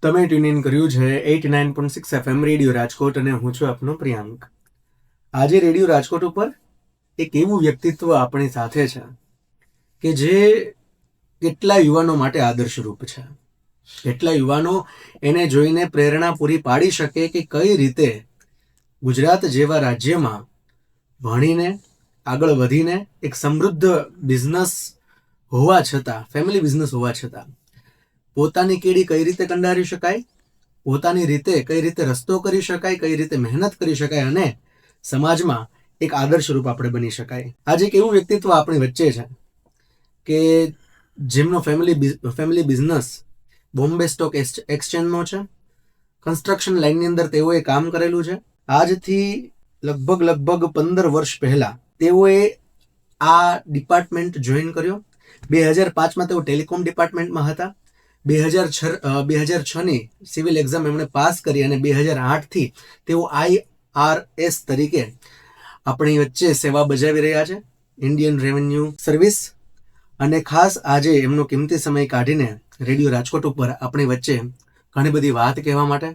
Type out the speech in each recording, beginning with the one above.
તમે tune in કર્યું છે 89.6 FM રેડિયો રાજકોટ અને હું છું આપનો પ્રિયાંક. આજે રેડિયો રાજકોટ ઉપર એક એવું વ્યક્તિત્વ આપણી સાથે છે કે જે કેટલા યુવાનો માટે આદર્શરૂપ છે. કેટલા યુવાનો એને જોઈને પ્રેરણા પૂરી પાડી શકે કે કઈ રીતે ગુજરાત જેવા રાજ્યમાં ભણીને આગળ વધીને એક સમૃદ્ધ બિઝનેસ હોવા છતાં, ફેમિલી બિઝનેસ હોવા છતાં પોતાની કીડી કઈ રીતે કંડારી શકાય, પોતાની રીતે કઈ રીતે રસ્તો કરી શકાય, કઈ રીતે મહેનત કરી શકાય અને સમાજમાં એક આદર્શરૂપ આપણે બની શકાય. આજે એક એવું વ્યક્તિત્વ આપણી વચ્ચે છે કે જેમનો ફેમિલી બિઝનેસ બોમ્બે સ્ટોક એક્સચેન્જનો છે. કન્સ્ટ્રક્શન લાઇનની અંદર તેઓએ કામ કરેલું છે. આજથી લગભગ 15 વર્ષ પહેલાં તેઓએ આ ડિપાર્ટમેન્ટ જોઈન કર્યો. 2005માં તેઓ ટેલિકોમ ડિપાર્ટમેન્ટમાં હતા. 2006ની સિવિલ એક્ઝામ એમણે પાસ કરી અને 2008થી તેઓ IRS તરીકે આપણી વચ્ચે સેવા બજાવી રહ્યા છે, ઇન્ડિયન રેવન્યુ સર્વિસ. અને ખાસ આજે એમનો કિંમતી સમય કાઢીને રેડિયો રાજકોટ ઉપર આપણી વચ્ચે ઘણી બધી વાત કહેવા માટે,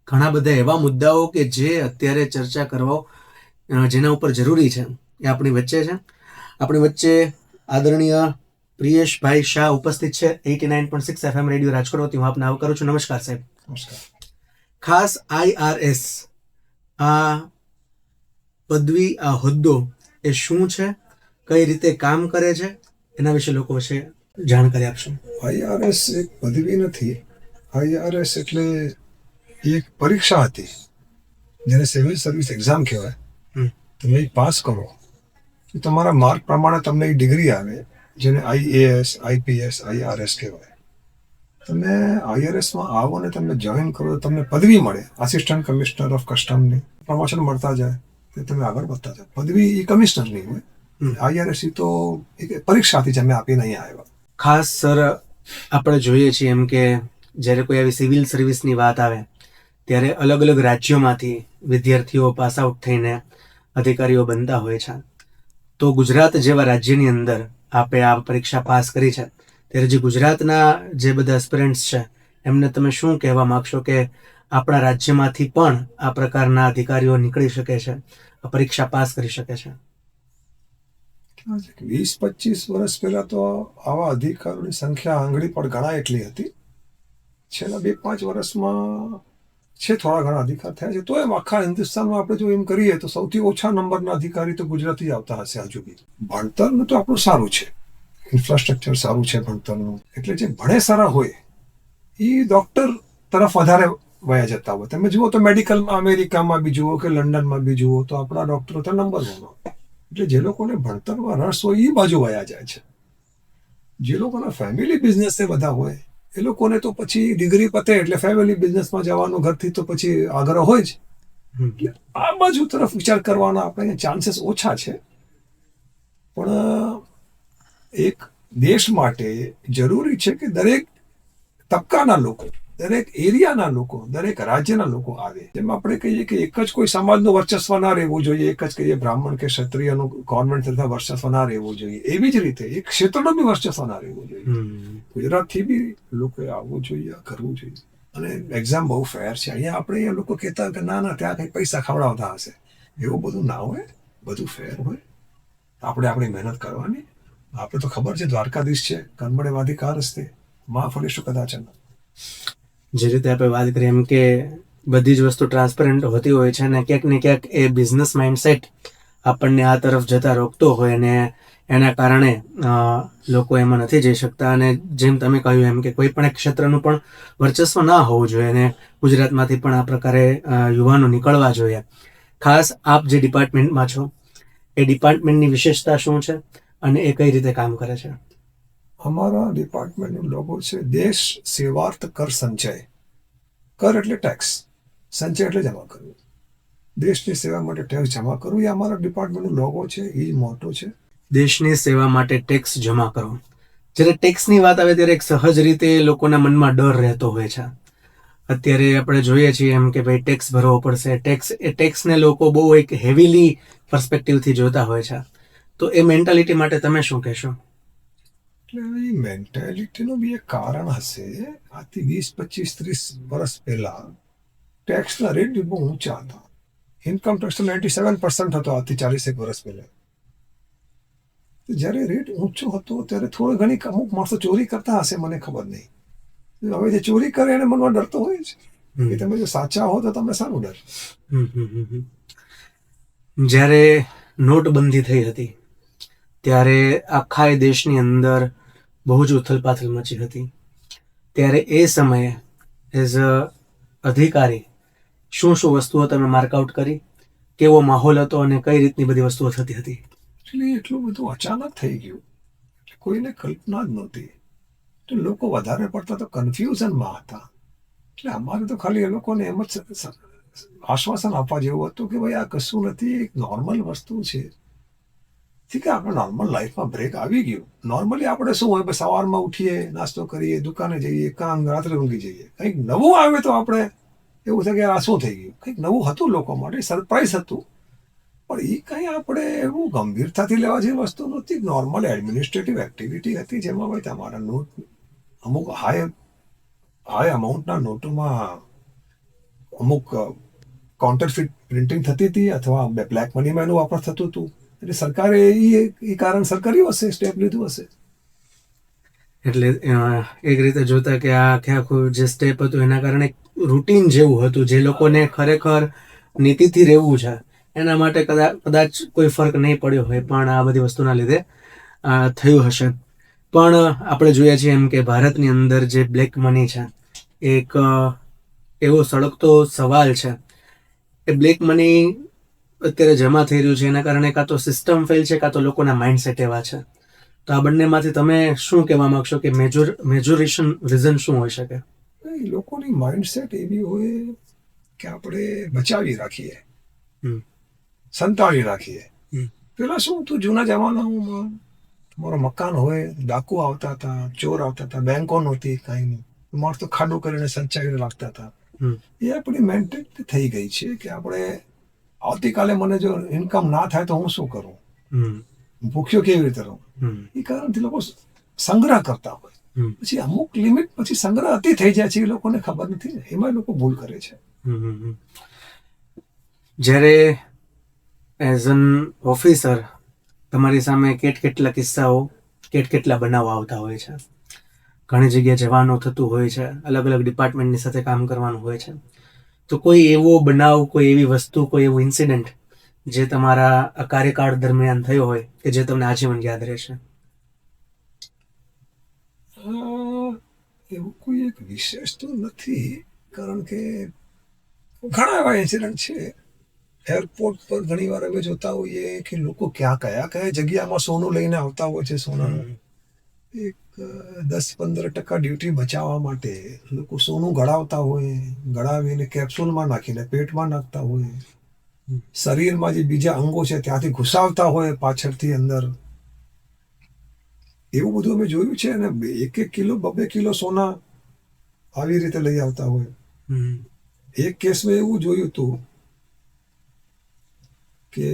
ઘણા બધા એવા મુદ્દાઓ કે જે અત્યારે ચર્ચા કરવા જેના ઉપર જરૂરી છે એ આપણી વચ્ચે છે. આપણી વચ્ચે આદરણીય પ્રિયેશભાઈ શાહ ઉપસ્થિત છે. 89.6 FM રેડિયો રાજકોટ વતી હું આપને આવકારું છું. નમસ્કાર સાહેબ. નમસ્કાર. ખાસ IRS આ પદવી, આ હોદ્દો એ શું છે, કઈ રીતે કામ કરે છે, એના વિશે લોકો વિશે જાણકારી આપશો. IRS એક પદવી નથી. IRS એટલે એક પરીક્ષા હતી જેને સિવિલ સર્વિસ એક્ઝામ કહેવાય. તમે એ પાસ કરો તો તમારા માર્ક પ્રમાણે તમને એક ડિગ્રી આવે જેને IAS, IPS, IRS કહેવાય. તમે IRSમાં આવો ને તમે જોઈન કરો તો તમને પદવી મળે, આસિસ્ટન્ટ કમિશનર ઓફ કસ્ટમની. પ્રમોશન મળતા જાય તો તમે આગળ વધતા જાય. પદવી એ કમિશનરની હોય. IRS તો એક પરીક્ષા હતી જે અમે આપીને અહીંયા આવ્યા. ખાસ સર, આપણે જોઈએ છીએ એમ કે જ્યારે કોઈ આવી સિવિલ સર્વિસની વાત આવે ત્યારે અલગ અલગ રાજ્યોમાંથી વિદ્યાર્થીઓ પાસ આઉટ થઈને અધિકારીઓ બનતા હોય છે. તો ગુજરાત જેવા રાજ્યની અંદર આપણે આ પરીક્ષા પાસ કરી છે, ત્યારે જે ગુજરાતના જે બધા એસ્પિરન્ટ્સ છે એમને તમે શું કહેવા માગશો કે આપણા રાજ્યમાંથી પણ આ પ્રકારના અધિકારીઓ નીકળી શકે છે, આ પરીક્ષા પાસ કરી શકે છે? 20-25 વર્ષ પહેલા તો આવા અધિકારીઓની સંખ્યા આંગળી પર ગણાય એટલી હતી. છેલ્લા 2-5 વર્ષમાં છે થોડા ઘણા અધિકાર થયા છે. તો એમ આખા હિન્દુસ્તાનમાં આપણે જો એમ કરીએ તો સૌથી ઓછા નંબરના અધિકારી તો ગુજરાતી જ આવતા હશે હજુ બી. ભણતરનું તો આપણું સારું છે, ઇન્ફ્રાસ્ટ્રક્ચર સારું છે ભણતરનું. એટલે જે ભણે સારા હોય એ ડૉક્ટર તરફ વધારે વયા જતા હોય. તમે જુઓ તો મેડિકલમાં અમેરિકામાં બી જુઓ કે લંડનમાં બી જુઓ તો આપણા ડૉક્ટરો તો નંબર 1 હોય. એટલે જે લોકોને ભણતરમાં રસ હોય એ બાજુ વયા જાય છે. જે લોકોના ફેમિલી બિઝનેસ બધા હોય એ લોકોને તો પછી ડિગ્રી પતે એટલે ફેમિલી બિઝનેસમાં જવાનું ઘરથી તો પછી આગ્રહ હોય જ. એટલે આ બાજુ તરફ વિચાર કરવાના આપણે ચાન્સીસ ઓછા છે. પણ એક દેશ માટે જરૂરી છે કે દરેક તબક્કાના લોકો, દરેક એરિયાના લોકો, દરેક રાજ્યના લોકો આવે. જેમ આપણે કહીએ કે એક જ કોઈ સમાજનું વર્ચસ્વ ના રહેવું જોઈએ, એક જ કહીએ બ્રાહ્મણ કે ક્ષત્રિયનું ગવર્મેન્ટ તરફ વર્ચસ્વ ના રહેવું જોઈએ, એવી જ રીતે એક ક્ષેત્રનું બી વર્ચસ્વ ના રહેવું જોઈએ. ગુજરાતથી બી લોકોએ આવવું જોઈએ, કરવું જોઈએ. અને એક્ઝામ બહુ ફેર છે. અહીંયા આપણે અહીંયા લોકો કહેતા કે ના ત્યાં કંઈ પૈસા ખવડાવતા હશે. એવું બધું ના હોય, બધું ફેર હોય. આપણે આપણી મહેનત કરવાની. આપણે તો ખબર છે દ્વારકાધીશ છે, કર્મણે વાધિકારસ્તે માં ફળીશું કદાચ. જે રીતે આપણે વાત કરીએ એમ કે બધી જ વસ્તુ ટ્રાન્સપરન્ટ હોતી હોય છે અને ક્યાંક ને ક્યાંક એ બિઝનેસ માઇન્ડસેટ આપણને આ તરફ જતા રોકતો હોય અને એના કારણે લોકો એમાં નથી જઈ શકતા. અને જેમ તમે કહ્યું એમ કે કોઈ પણ એક ક્ષેત્રનું પણ વર્ચસ્વ ના હોવું જોઈએ અને ગુજરાતમાંથી પણ આ પ્રકારે યુવાનો નીકળવા જોઈએ. ખાસ આપ જે ડિપાર્ટમેન્ટમાં છો એ ડિપાર્ટમેન્ટની વિશેષતા શું છે અને એ કઈ રીતે કામ કરે છે? અમારા ડિપાર્ટમેન્ટનો લોગો છે દેશ સેવાર્થ કર સંચય. કર એટલે ટેક્સ, સંચય એટલે જમા કરવું. દેશની સેવા માટે ટેક્સ જમા કરવું એ અમારા ડિપાર્ટમેન્ટનો લોગો છે, એ જ મોટો છે. દેશની સેવા માટે ટેક્સ જમા કરો. જ્યારે ટેક્સની વાત આવે ત્યારે એક સહજ રીતે લોકોના મનમાં ડર રહેતો હોય છે. અત્યારે આપણે જોઈએ છીએ એમ કે ભાઈ ટેક્સ ભરવો પડશે. ટેક્સને લોકો બહુ એક હેવીલી પર્સપેક્ટિવથી જોતા હોય છે. તો એ મેન્ટાલિટી માટે તમે શું કહેશો? એટલે એ મેન્ટાલિટીનું બી એક કારણ હશે. આજથી 20, 25, 30 વર્ષ પહેલા ટેક્સના રેટ બી બહુ ઊંચા હતા. ઇન્કમ ટેક્સ 97% હતો આજથી 40 વર્ષ પહેલા. જ્યારે રેટ ઊંચો હતો ત્યારે થોડી ઘણી અમુક માણસો ચોરી કરતા હશે, મને ખબર નહીં. હવે જે ચોરી કરે એને મનમાં ડર તો હોય જ કે તમે જો સાચા હો તો તમને સારું ડર. જ્યારે નોટબંધી થઈ હતી ત્યારે આખા દેશની અંદર બહુ જ ઉથલપાથલ મચી હતી. ત્યારે એ સમયે એઝ અ અધિકારી શું શું વસ્તુઓ તમે માર્કઆઉટ કરી, કેવો માહોલ હતો અને કઈ રીતની બધી વસ્તુઓ થતી હતી? એકચ્યુઅલી એટલું બધું અચાનક થઈ ગયું, કોઈને કલ્પના જ નહોતી. તો લોકો વધારે પડતા તો કન્ફ્યુઝનમાં હતા. એટલે અમારે તો ખાલી એ લોકોને એમ જ આશ્વાસન આપવા જેવું હતું કે ભાઈ આ કશું નથી, એક નોર્મલ વસ્તુ છે. ઠીક છે, આપણે નોર્મલ લાઈફમાં બ્રેક આવી ગયું. નોર્મલી આપણે શું હોય, સવારમાં ઉઠીએ, નાસ્તો કરીએ, દુકાને જઈએ, કામ, રાત્રે ઊંઘી જઈએ. કંઈક નવું આવે તો આપણે એવું થાય કે આ શું થઈ ગયું. કંઈક નવું હતું લોકો માટે, સરપ્રાઈઝ હતું. પણ એ કંઈ આપણે એવું ગંભીરતાથી લેવા જેવી વસ્તુ નહોતી. નોર્મલ એડમિનિસ્ટ્રેટિવ એક્ટિવિટી હતી જેમાં ભાઈ તમારા નોટ અમુક હાઈ અમાઉન્ટના નોટોમાં અમુક કાઉન્ટરફીટ પ્રિન્ટિંગ થતી હતી અથવા બ્લેક મનીમાં એનું વાપર થતું હતું. એટલે સરકારે એ કારણસર કર્યું હશે, સ્ટેપ લીધું હશે. એટલે એક રીતે જોતા કે આ આખું જે સ્ટેપ હતું એના કારણે રૂટીન જેવું હતું, જે લોકોને ખરેખર નીતિથી રહેવું છે એના માટે કદાચ કોઈ ફરક નહીં પડ્યો હોય, પણ આ બધી વસ્તુના લીધે થયું હશે. પણ આપણે જોઈએ છીએ એમ કે ભારતની અંદર જે બ્લેક મની છે એક એવો સળગતો સવાલ છે. એ બ્લેક મની અત્યારે જમા થઈ રહ્યું છે એના કારણે કાં તો સિસ્ટમ ફેલ છે, કાં તો લોકોના માઇન્ડસેટ એવા છે. તો આ બંનેમાંથી તમે શું કહેવા માંગશો કે મેજોરેશન રીઝન શું હોઈ શકે? લોકોની માઇન્ડસેટ એવી હોય કે આપણે બચાવી રાખીએ, સંતાડી રાખીએ. પેલા શું હતું, જૂના જમાનામાં તમારો મકાન હોય, ડાકુ આવતા હતા, ચોર આવતા હતા, બેંકો નહોતી, કાંઈ નહીં, માણસ તો ખાડું કરીને સંચાવીને રાખતા હતા. એ આપણી મેન્ટાલિટી થઈ ગઈ છે કે આપણે આવતીકાલે મને જો ઇન્કમ ના થાય તો હું શું કરું, ભૂખ્યો કેવી રીતે રહું. એ કારણથી લોકો સંગ્રહ કરતા હોય. પછી અમુક લિમિટ પછી સંગ્રહ અતિ થઈ જાય છે, એ લોકોને ખબર નથી ને, એમાં લોકો ભૂલ કરે છે. જ્યારે એઝ એન ઓફિસર તમારી સામે કેટલા કિસ્સાઓ, કેટલા બનાવો આવતા હોય છે. ઘણી જગ્યાએ જવાનું થતું હોય છે, અલગ અલગ ડિપાર્ટમેન્ટની સાથે કામ કરવાનું હોય છે. તો કોઈ એવો બનાવ, કોઈ એવી વસ્તુ, કોઈ એવું ઇન્સિડન્ટ જે તમારા કાર્યકાળ દરમિયાન થયો હોય કે જે તમને આજીવન યાદ રહેશે? એવું કોઈ એક વિશેષ તો નથી, કારણ કે ઘણા એવા ઇન્સિડન્ટ છે. એરપોર્ટ પર ઘણી વાર અમે જોતા હોઈએ કે લોકો કયા જગ્યામાં સોનું લઈને આવતા હોય છે. સોનાનું એક 10-15% ડ્યુટી બચાવવા માટે લોકો સોનું ગળાવતા હોય, ગળાવીને કેપ્સ્યુલમાં નાખીને પેટમાં નાખતા હોય, શરીરમાં જે બીજા અંગો છે ત્યાંથી ઘુસાવતા હોય પાછળથી અંદર. એવું બધું અમે જોયું છે. અને 1 કિલો 2 કિલો સોના આવી રીતે લઈ આવતા હોય. એક કેસમાં એવું જોયું હતું કે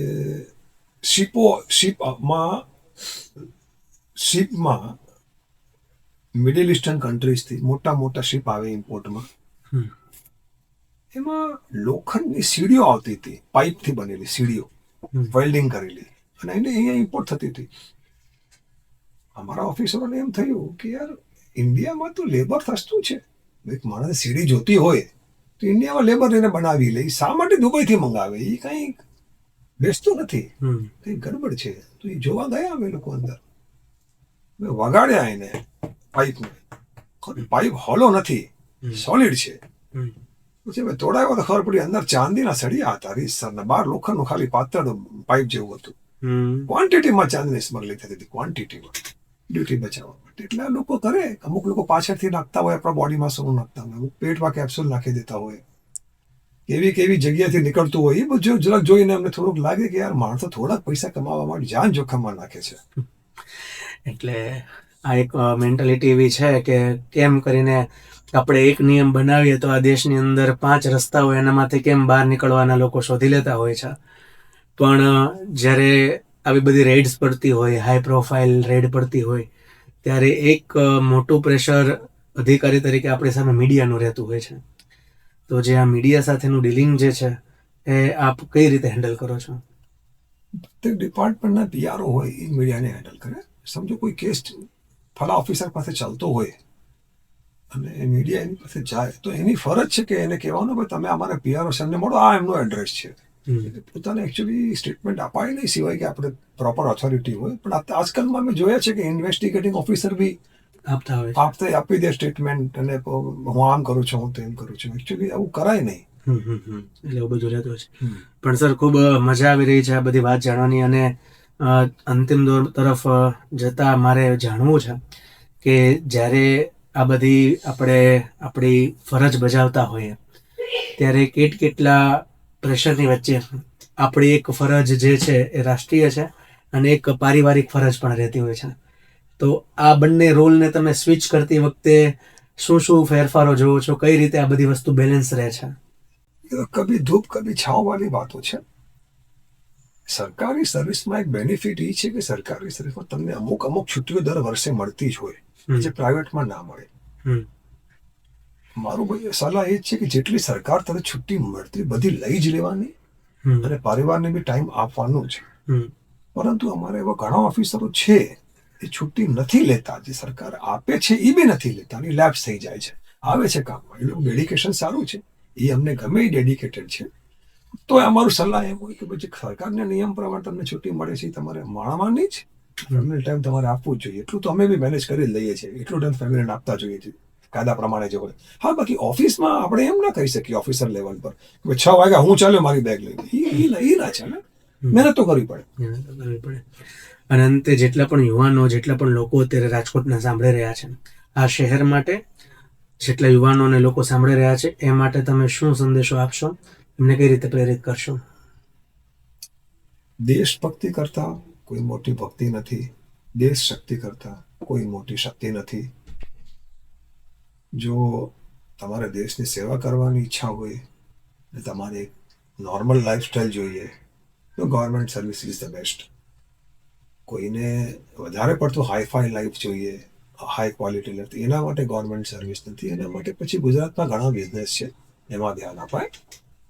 શિપમાં મિડલ ઇસ્ટર્ન કન્ટ્રીઝથી મોટા શિપ આવે ઇમ્પોર્ટમાં, એમાં લોખંડની સીડીઓ આવતી હતી, પાઇપથી બનેલી સીડીઓ, વેલ્ડિંગ કરેલી, અને એને અહીંયા ઇમ્પોર્ટ થતી હતી. અમારા ઓફિસરોને એમ થયું કે યાર ઇન્ડિયામાં તો લેબર સસ્તું છે, એક માણસ સીડી જોતી હોય તો ઇન્ડિયામાં લેબર એને બનાવી લે, શા માટે દુબઈથી મંગાવે? એ કંઈ બેસતું નથી, કંઈ ગડબડ છે. તો એ જોવા ગયા અમે લોકો અંદર, વગાડ્યા એને પાઇપને. પાઇપ હોલો નથી, સોલિડ છે. પછી અમે તોડાવ્યો તો ખબર પડી અંદર ચાંદીના સળિયા હતા, રીતસરના. બહાર લોખંડનું ખાલી પાતળ પાઇપ જેવું હતું. ક્વોન્ટિટીમાં ચાંદીની સ્મગલિંગ થતી હતી, ક્વોન્ટિટીમાં, ડ્યુટી બચાવવા માટે. એટલે આ લોકો કરે, અમુક લોકો પાછળથી નાખતા હોય, આપણા બોડીમાં સોનું નાખતા હોય, અમુક પેટમાં કેપ્સ્યુલ નાખી દેતા હોય, કેવી જગ્યાથી નીકળતું હોય. એ બધું જરાક જોઈને અમને થોડુંક લાગે કે યાર માણસો થોડાક પૈસા કમાવા માટે જાન જોખમમાં નાખે છે. એટલે આ એક મેન્ટાલિટી એવી છે કે કેમ કરીને આપણે એક નિયમ બનાવીએ તો આ દેશની અંદર 5 રસ્તા હોય, એનામાંથી કેમ બહાર નીકળવાના લોકો શોધી લેતા હોય છે. પણ જ્યારે આવી બધી રેડ્સ પડતી હોય, હાઈ પ્રોફાઇલ રેડ પડતી હોય, ત્યારે એક મોટું પ્રેશર અધિકારી તરીકે આપણી સામે મીડિયાનું રહેતું હોય છે. તો જે આ મીડિયા સાથેનું ડીલિંગ જે છે એ આપ કઈ રીતે હેન્ડલ કરો છો? પ્રત્યેક ડિપાર્ટમેન્ટના પીઆરઓ હોય એ મીડિયાને હેન્ડલ કરે. સમજો કોઈ કેસ ફલા ઓફિસર પાસે ચાલતો હોય અને મીડિયા એની પાસે જાય તો એની ફરજ છે કે એને કહેવાનું કે તમે અમારા પીઆરઓ સાહેબને મળો, આ એમનો એડ્રેસ છે. એટલે પોતાને એકચ્યુઅલી સ્ટેટમેન્ટ અપાય નહીં સિવાય કે આપણે પ્રોપર ઓથોરિટી હોય. પણ આજકાલમાં અમે જોયા છે કે ઇન્વેસ્ટિગેટિંગ ઓફિસર બી આપતા હોય છે. આપી દે સ્ટેટમેન્ટ અને હું આમ કરું છું, હું તેમ કરું છું. એકચ્યુઅલી આવું કરાય નહીં. એટલે એવું બધું રહેતું છે. પણ સર, ખૂબ મજા આવી રહી છે આ બધી વાત જાણવાની. અને અંતિમ દોર તરફ જતા મારે જાણવું છે કે જ્યારે આ બધી આપણે આપણી ફરજ બજાવતા હોઈએ ત્યારે કેટલા પ્રેશરની વચ્ચે આપણી એક ફરજ જે છે એ રાષ્ટ્રીય છે અને એક પારિવારિક ફરજ પણ રહેતી હોય છે. તો આ બંને રોલને તમે સ્વિચ કરતી વખતે શું ફેરફારો જોવો છો? કઈ રીતે આ બધી વસ્તુ બેલેન્સ રહે છે? કભી ધૂપ કભી છાંવ વાળી વાતો છે. સરકારી સર્વિસમાં એક બેનિફિટ એ છે કે સરકારી સર્વિસમાં તમને અમુક છુટ્ટીઓ દર વર્ષે મળતી જ હોય, જે પ્રાઇવેટમાં ના મળે. મારું ભાઈ સલાહ એ જ છે કે જેટલી સરકાર તરફ છુટ્ટી મળતી બધી લઈ જ લેવાની અને પરિવારને બી ટાઈમ આપવાનું છે. પરંતુ અમારે એવા ઘણા ઓફિસરો છે એ છુટ્ટી નથી લેતા. જે સરકાર આપે છે એ બી નથી લેતા, એ લેપ્સ થઈ જાય છે. આવે છે કામમાં, એનું ડેડિકેશન સારું છે, એ અમને ગમે એ ડેડિકેટેડ છે. તો અમારું સલાહ એમ હોય કે પછી સરકારના નિયમ પ્રમાણે તમને છુટ્ટી મળે છે, તમારે માણવાની જ ફેમિલી ટાઈમ તમારે આપવું જ જોઈએ. એટલું તો અમે બી મેનેજ કરી લઈએ છીએ. એટલું ટાઈમ ફેમિલીને આપતા જોઈએ છીએ કાયદા પ્રમાણે જે હોય. હા, બાકી ઓફિસમાં આપણે એમ ના કહી શકીએ ઓફિસર લેવલ પર 6 વાગ્યા હું ચાલ્યો મારી બેગ લઈને. એ ના ચાલે. મહેનત તો કરવી પડે. અને અંતે જેટલા પણ યુવાનો, જેટલા પણ લોકો અત્યારે રાજકોટના સાંભળી રહ્યા છે, આ શહેર માટે જેટલા યુવાનો અને લોકો સાંભળી રહ્યા છે એ માટે તમે શું સંદેશો આપશો? એમને કઈ રીતે પ્રેરિત કરશો? દેશભક્તિ કરતા કોઈ મોટી ભક્તિ નથી. દેશ શક્તિ કરતા કોઈ મોટી શક્તિ નથી. જો તમારે દેશની સેવા કરવાની ઈચ્છા હોય ને તમારે એક નોર્મલ લાઈફસ્ટાઈલ જોઈએ તો government service is the best. કોઈને વધારે પડતું હાઈફાઈ લાઈફ જોઈએ, હાઈ ક્વોલિટી લાઈફ, એના માટે ગવર્મેન્ટ સર્વિસ નથી. એના માટે પછી ગુજરાતમાં ઘણા બિઝનેસ છે, એમાં ધ્યાન અપાય.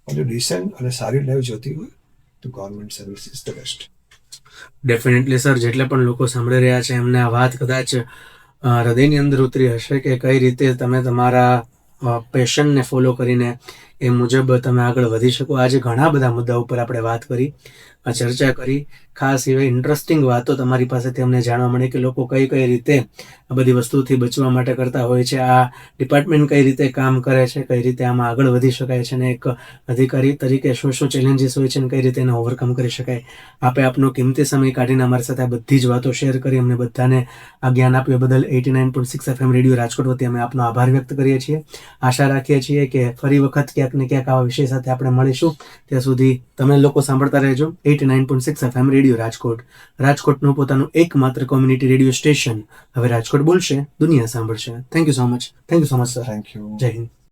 અને ડિસેન્ટ અને સારી લાઈફ જોતી હોય તો government service is the best. Definitely sir, જેટલા પણ લોકો સાંભળી રહ્યા છે એમને આ વાત કદાચ હૃદયની અંદર ઉતરી હશે કે કઈ રીતે તમે તમારા પેશનને ફોલો કરીને એ મુજબ તમે આગળ વધી શકો. આજે ઘણા બધા મુદ્દા ઉપર આપણે વાત કરી, ચર્ચા કરી. ખાસ એવી ઇન્ટરેસ્ટિંગ વાતો તમારી પાસેથી અમને જાણવા મળે કે લોકો કઈ રીતે આ બધી વસ્તુથી બચવા માટે કરતા હોય છે, આ ડિપાર્ટમેન્ટ કઈ રીતે કામ કરે છે, કઈ રીતે આમાં આગળ વધી શકાય છે, અને એક અધિકારી તરીકે શું ચેલેન્જીસ હોય છે અને કઈ રીતે એને ઓવરકમ કરી શકાય. આપે આપનો કિંમતી સમય કાઢીને અમારી સાથે આ બધી જ વાતો શેર કરી, અમને બધાને આ જ્ઞાન આપ્યું બદલ 89.6 FM રેડિયો રાજકોટ વતી અમે આપનો આભાર વ્યક્ત કરીએ છીએ. આશા રાખીએ છીએ કે ફરી વખત ક્યાંક ને ક્યાંક આવા વિષય સાથે આપણે મળીશું. ત્યાં સુધી તમે લોકો સાંભળતા રહેજો 89.6 FM રેડિયો રાજકોટ, રાજકોટનું પોતાનું એકમાત્ર કોમ્યુનિટી રેડિયો સ્ટેશન. હવે રાજકોટ બોલશે, દુનિયા સાંભળશે. Thank you so much sir. Thank you. જય હિન્દ.